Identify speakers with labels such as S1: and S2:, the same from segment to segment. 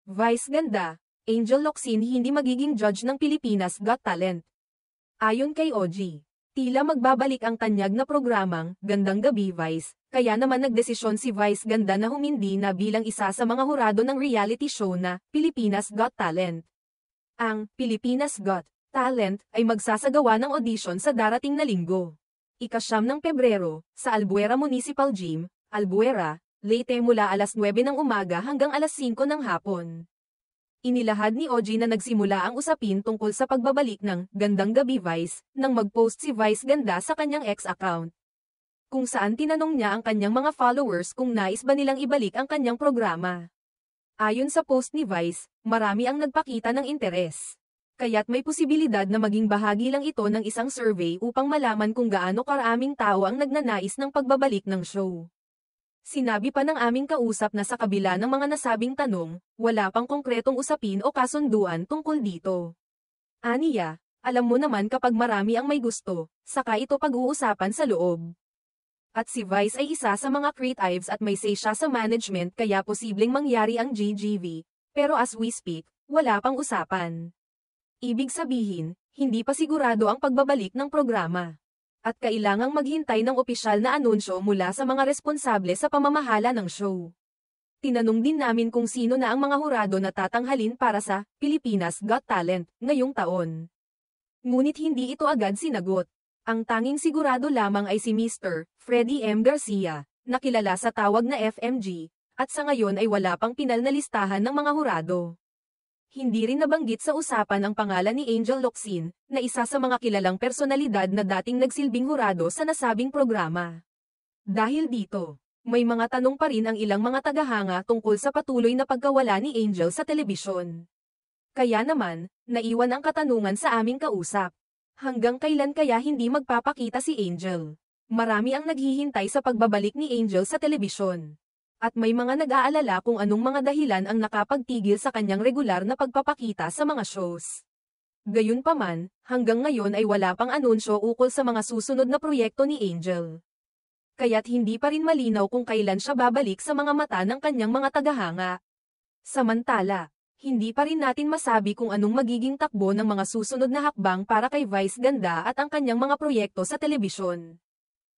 S1: Vice ganda, Angel Locsin hindi magiging judge ng Pilipinas Got Talent. Ayon kay OG, tila magbabalik ang tanyag na programang Gandang Gabi Vice, kaya naman nagdesisyon si Vice Ganda na humindi na bilang isa sa mga hurado ng reality show na Pilipinas Got Talent. Ang Pilipinas Got Talent ay magsasagawa ng audition sa darating na linggo. Ika-9 ng Pebrero, sa Albuera Municipal Gym, Albuera, Leyte mula alas 9 ng umaga hanggang alas 5 ng hapon. Inilahad ni OG na nagsimula ang usapin tungkol sa pagbabalik ng Gandang Gabi Vice nang mag-post si Vice Ganda sa kanyang X account, kung saan tinanong niya ang kanyang mga followers kung nais ba nilang ibalik ang kanyang programa. Ayon sa post ni Vice, marami ang nagpakita ng interes. Kaya't may posibilidad na maging bahagi lang ito ng isang survey upang malaman kung gaano karaming tao ang nagnanais ng pagbabalik ng show. Sinabi pa ng aming kausap na sa kabila ng mga nasabing tanong, wala pang konkretong usapin o kasunduan tungkol dito. Aniya, alam mo naman kapag marami ang may gusto, saka ito pag-uusapan sa loob. At si Vice ay isa sa mga creatives at may say siya sa management kaya posibleng mangyari ang GGV, pero as we speak, wala pang usapan. Ibig sabihin, hindi pa sigurado ang pagbabalik ng programa. At kailangang maghintay ng opisyal na anunsyo mula sa mga responsable sa pamamahala ng show. Tinanong din namin kung sino na ang mga hurado na tatanghalin para sa Pilipinas Got Talent ngayong taon. Ngunit hindi ito agad sinagot. Ang tanging sigurado lamang ay si Mr. Freddie M. Garcia, na kilala sa tawag na FMG, at sa ngayon ay wala pang pinal na listahan ng mga hurado. Hindi rin nabanggit sa usapan ang pangalan ni Angel Locsin, na isa sa mga kilalang personalidad na dating nagsilbing hurado sa nasabing programa. Dahil dito, may mga tanong pa rin ang ilang mga tagahanga tungkol sa patuloy na pagkawala ni Angel sa telebisyon. Kaya naman, naiwan ang katanungan sa aming kausap. Hanggang kailan kaya hindi magpapakita si Angel? Marami ang naghihintay sa pagbabalik ni Angel sa telebisyon. At may mga nag-aalala kung anong mga dahilan ang nakapagtigil sa kanyang regular na pagpapakita sa mga shows. Gayunpaman, hanggang ngayon ay wala pang anunsyo ukol sa mga susunod na proyekto ni Angel. Kaya't hindi pa rin malinaw kung kailan siya babalik sa mga mata ng kanyang mga tagahanga. Samantala, hindi pa rin natin masabi kung anong magiging takbo ng mga susunod na hakbang para kay Vice Ganda at ang kanyang mga proyekto sa telebisyon.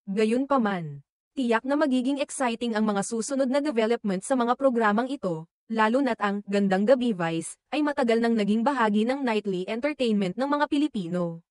S1: Gayunpaman, tiyak na magiging exciting ang mga susunod na development sa mga programang ito, lalo na't ang Gandang Gabi Vice ay matagal nang naging bahagi ng nightly entertainment ng mga Pilipino.